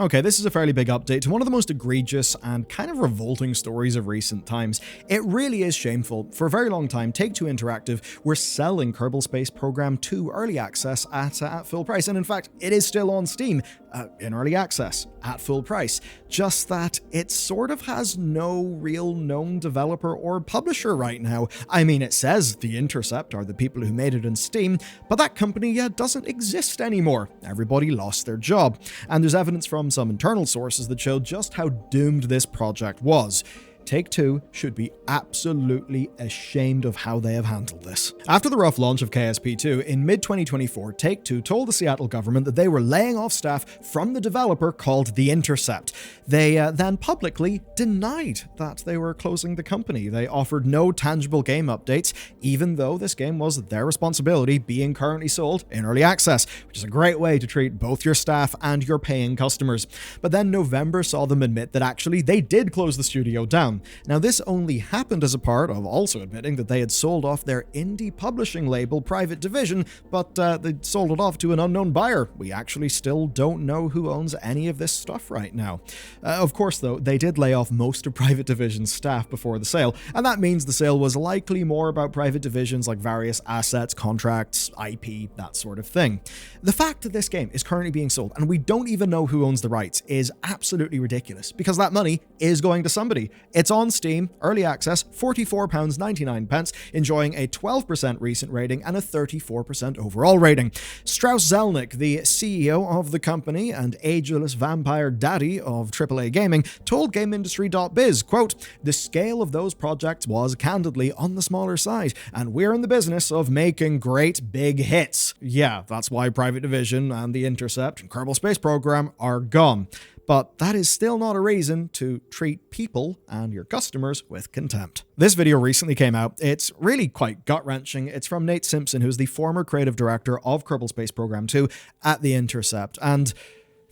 Okay, this is a fairly big update to one of the most egregious and kind of revolting stories of recent times. It really is shameful. For a very long time, Take-Two Interactive were selling Kerbal Space Program 2 early access at full price, and in fact, it is still on Steam in early access at full price. Just that it sort of has no real known developer or publisher right now. I mean, it says The Intercept are the people who made it on Steam, but that company doesn't exist anymore. Everybody lost their job, and there's evidence from some internal sources that showed just how doomed this project was. Take-Two should be absolutely ashamed of how they have handled this. After the rough launch of KSP2 in mid-2024, Take-Two told the Seattle government that they were laying off staff from the developer called The Intercept. They then publicly denied that they were closing the company. They offered no tangible game updates, even though this game was their responsibility, being currently sold in early access, which is a great way to treat both your staff and your paying customers. But then November saw them admit that actually they did close the studio down. Now, this only happened as a part of also admitting that they had sold off their indie publishing label Private Division, but they sold it off to an unknown buyer. We actually still don't know who owns any of this stuff right now. Of course, though, they did lay off most of Private Division's staff before the sale, and that means the sale was likely more about Private Division's like various assets, contracts, IP, that sort of thing. The fact that this game is currently being sold and we don't even know who owns the rights is absolutely ridiculous, because that money is going to somebody. It's on Steam, early access, £44.99, enjoying a 12% recent rating and a 34% overall rating. Strauss Zelnick, the CEO of the company and ageless vampire daddy of AAA gaming, told GameIndustry.biz, quote, "The scale of those projects was candidly on the smaller side, and we're in the business of making great big hits." Yeah, that's why Private Division and The Intercept and Kerbal Space Program are gone. But that is still not a reason to treat people and your customers with contempt. This video recently came out. It's really quite gut-wrenching. It's from Nate Simpson, who's the former creative director of Kerbal Space Program 2 at The Intercept. And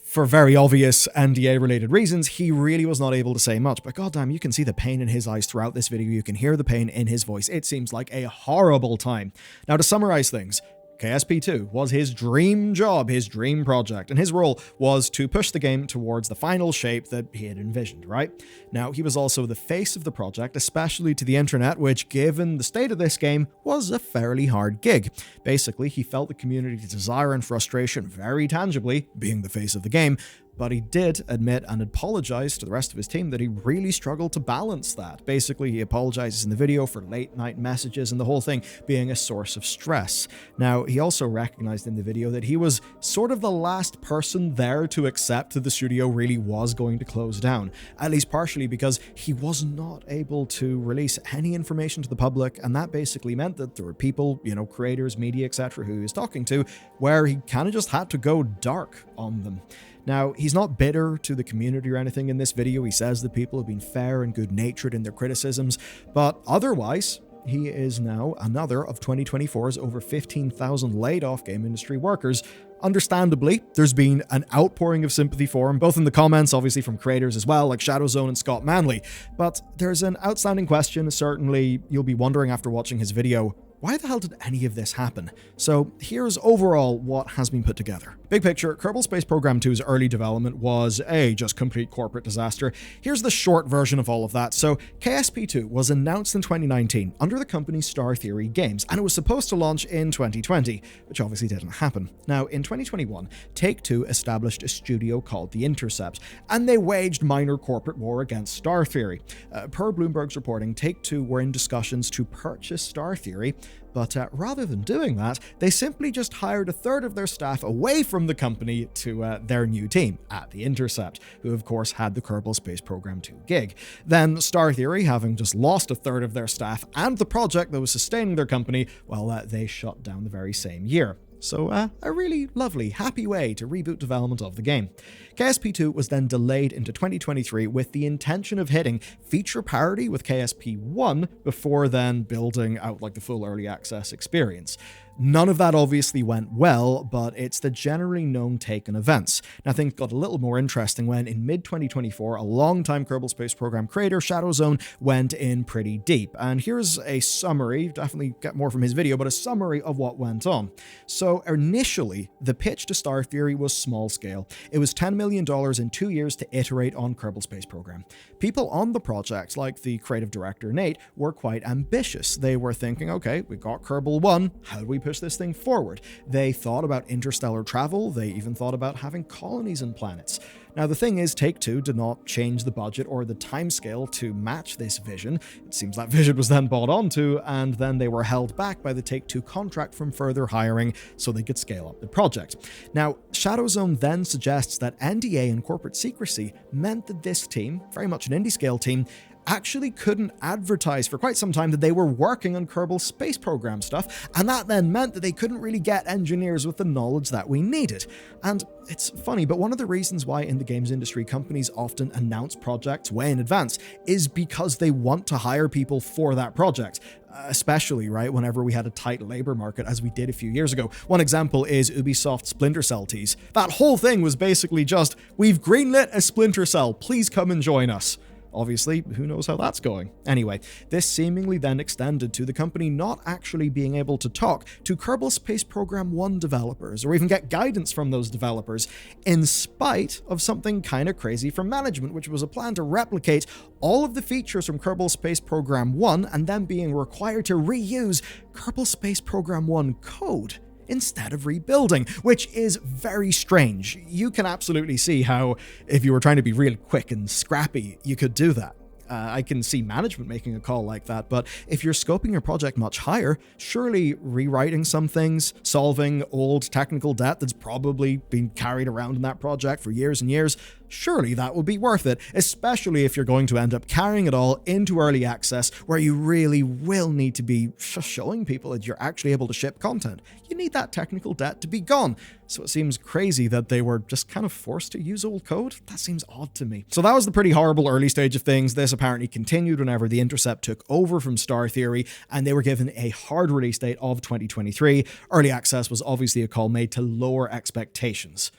for very obvious NDA-related reasons, he really was not able to say much. But goddamn, you can see the pain in his eyes throughout this video. You can hear the pain in his voice. It seems like a horrible time. Now, to summarize things, KSP2 was his dream job, his dream project, and his role was to push the game towards the final shape that he had envisioned, right? Now, he was also the face of the project, especially to the internet, which, given the state of this game, was a fairly hard gig. Basically, he felt the community's desire and frustration very tangibly, being the face of the game, but he did admit and apologize to the rest of his team that he really struggled to balance that. Basically, he apologizes in the video for late-night messages and the whole thing being a source of stress. Now, he also recognized in the video that he was sort of the last person there to accept that the studio really was going to close down, at least partially because he was not able to release any information to the public, and that basically meant that there were people, creators, media, etc., who he was talking to, where he kind of just had to go dark on them. Now, he's not bitter to the community or anything in this video. He says that people have been fair and good-natured in their criticisms, but otherwise, he is now another of 2024's over 15,000 laid-off game industry workers. Understandably, there's been an outpouring of sympathy for him, both in the comments, obviously from creators as well, like Shadowzone and Scott Manley. But there's an outstanding question, certainly you'll be wondering after watching his video, why the hell did any of this happen? So here's overall what has been put together. Big picture, Kerbal Space Program 2's early development was a just complete corporate disaster. Here's the short version of all of that. So KSP2 was announced in 2019 under the company Star Theory Games, and it was supposed to launch in 2020, which obviously didn't happen. Now, in 2021, Take-Two established a studio called The Intercept, and they waged minor corporate war against Star Theory. Per Bloomberg's reporting, Take-Two were in discussions to purchase Star Theory, but rather than doing that, they simply just hired a third of their staff away from the company to their new team at The Intercept, who of course had the Kerbal Space Program 2 gig. Then Star Theory, having just lost a third of their staff and the project that was sustaining their company, well, they shut down the very same year. So a really lovely, happy way to reboot development of the game. KSP2 was then delayed into 2023 with the intention of hitting feature parity with KSP1 before then building out like the full early access experience. None of that obviously went well, but it's the generally known take on events. Now, things got a little more interesting when, in mid-2024, a longtime Kerbal Space Program creator, Shadowzone, went in pretty deep. And here's a summary, definitely get more from his video, but a summary of what went on. So, initially, the pitch to Star Theory was small scale. It was $10 million in 2 years to iterate on Kerbal Space Program. People on the project, like the creative director Nate, were quite ambitious. They were thinking, okay, we got Kerbal 1, how do we push this thing forward? They thought about interstellar travel, they even thought about having colonies and planets. Now, the thing is, Take-Two did not change the budget or the timescale to match this vision. It seems that vision was then bought onto, and then they were held back by the Take-Two contract from further hiring so they could scale up the project. Now, Shadowzone then suggests that NDA and corporate secrecy meant that this team, very much an indie-scale team, actually couldn't advertise for quite some time that they were working on Kerbal Space Program stuff, and that then meant that they couldn't really get engineers with the knowledge that we needed. And it's funny, but one of the reasons why in the games industry companies often announce projects way in advance is because they want to hire people for that project. Especially, right, whenever we had a tight labor market, as we did a few years ago. One example is Ubisoft's Splinter Cell tease. That whole thing was basically just, we've greenlit a Splinter Cell, please come and join us. Obviously, who knows how that's going? Anyway, this seemingly then extended to the company not actually being able to talk to Kerbal Space Program 1 developers, or even get guidance from those developers, in spite of something kind of crazy from management, which was a plan to replicate all of the features from Kerbal Space Program 1 and then being required to reuse Kerbal Space Program 1 code instead of rebuilding, which is very strange. You can absolutely see how, if you were trying to be real quick and scrappy, you could do that. I can see management making a call like that, but if you're scoping your project much higher, surely rewriting some things, solving old technical debt that's probably been carried around in that project for years and years, surely that would be worth it, especially if you're going to end up carrying it all into early access, where you really will need to be showing people that you're actually able to ship content. You need that technical debt to be gone. So it seems crazy that they were just kind of forced to use old code. That seems odd to me. So that was the pretty horrible early stage of things. This apparently continued whenever the Intercept took over from Star Theory, and they were given a hard release date of 2023. Early access was obviously a call made to lower expectations.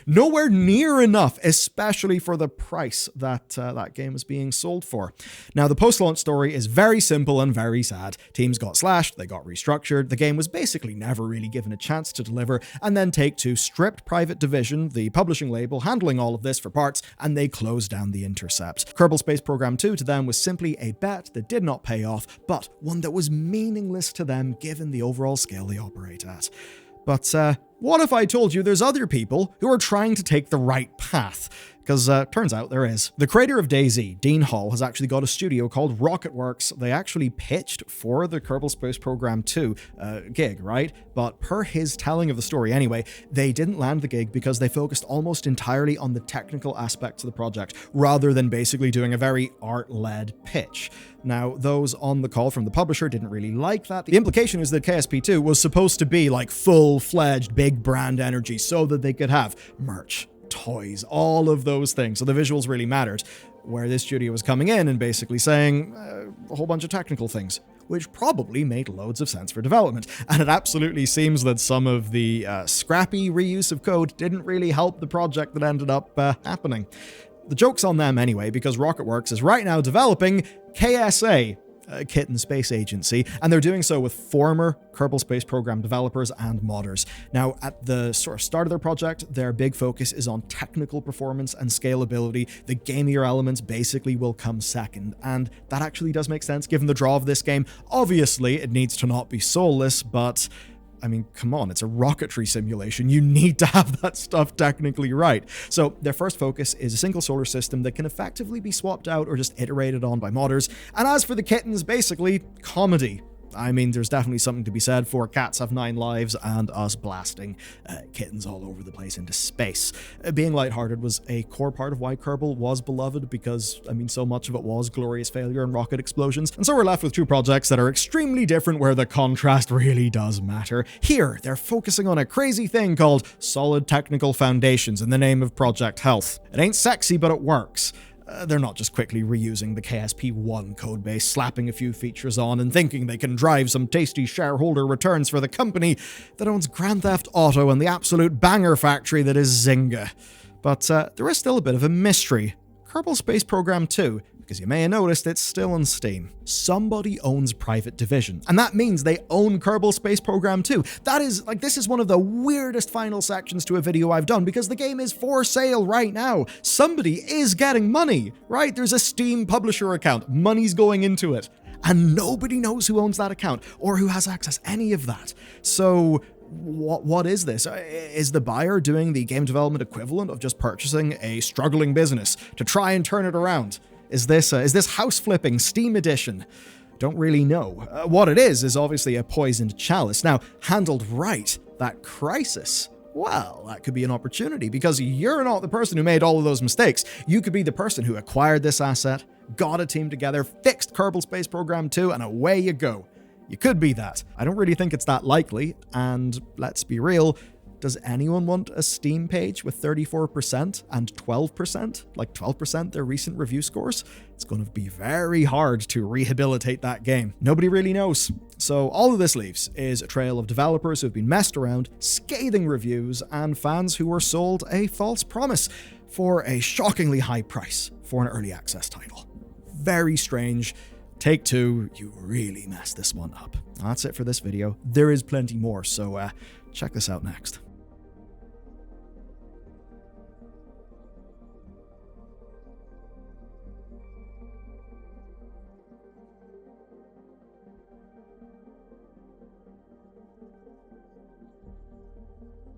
Nowhere near enough, especially for the price that that game is being sold for. Now, the post-launch story is very simple and very sad. Teams got slashed, they got restructured, the game was basically never really given a chance to deliver, and then Take-Two stripped Private Division, the publishing label, handling all of this for parts, and they closed down the Intercept. Kerbal Space Program 2 to them was simply a bet that did not pay off, but one that was meaningless to them given the overall scale they operate at. But what if I told you there's other people who are trying to take the right path? Because turns out there is. The creator of DayZ, Dean Hall, has actually got a studio called Rocketworks. They actually pitched for the Kerbal Space Program 2 gig, right? But per his telling of the story anyway, they didn't land the gig because they focused almost entirely on the technical aspects of the project, rather than basically doing a very art-led pitch. Now, those on the call from the publisher didn't really like that. The implication is that KSP2 was supposed to be like full-fledged big brand energy so that they could have merch, toys, all of those things. So the visuals really mattered. Where this studio was coming in and basically saying a whole bunch of technical things, which probably made loads of sense for development. And it absolutely seems that some of the scrappy reuse of code didn't really help the project that ended up happening. The joke's on them anyway, because Rocketworks is right now developing KSA, Kitten Space Agency, and they're doing so with former Kerbal Space Program developers and modders. Now, at the sort of start of their project, their big focus is on technical performance and scalability. The gamier elements basically will come second, and that actually does make sense given the draw of this game. Obviously, it needs to not be soulless, but I mean, come on, it's a rocketry simulation. You need to have that stuff technically right. So their first focus is a single solar system that can effectively be swapped out or just iterated on by modders. And as for the kittens, basically comedy. I mean, there's definitely something to be said for cats have 9 lives and us blasting kittens all over the place into space. Being lighthearted was a core part of why Kerbal was beloved, because, I mean, so much of it was glorious failure and rocket explosions. And so we're left with two projects that are extremely different where the contrast really does matter. Here, they're focusing on a crazy thing called solid technical foundations in the name of Project Health. It ain't sexy, but it works. They're not just quickly reusing the KSP1 codebase, slapping a few features on, and thinking they can drive some tasty shareholder returns for the company that owns Grand Theft Auto and the absolute banger factory that is Zynga. But there is still a bit of a mystery. Kerbal Space Program 2, because you may have noticed it's still on Steam. Somebody owns Private Division, and that means they own Kerbal Space Program 2. This is one of the weirdest final sections to a video I've done, because the game is for sale right now. Somebody is getting money, right? There's a Steam publisher account, money's going into it, and nobody knows who owns that account or who has access any of that. So what is this? Is the buyer doing the game development equivalent of just purchasing a struggling business to try and turn it around? Is this house flipping Steam edition? Don't really know. What it is obviously a poisoned chalice. Now, handled right, that crisis, well, that could be an opportunity, because you're not the person who made all of those mistakes. You could be the person who acquired this asset, got a team together, fixed Kerbal Space Program 2, and away you go. You could be that. I don't really think it's that likely, and let's be real, does anyone want a Steam page with 34% and 12%? Like 12% their recent review scores? It's going to be very hard to rehabilitate that game. Nobody really knows. So all of this leaves is a trail of developers who have been messed around, scathing reviews, and fans who were sold a false promise for a shockingly high price for an early access title. Very strange. Take-Two, you really messed this one up. That's it for this video. There is plenty more, so check this out next.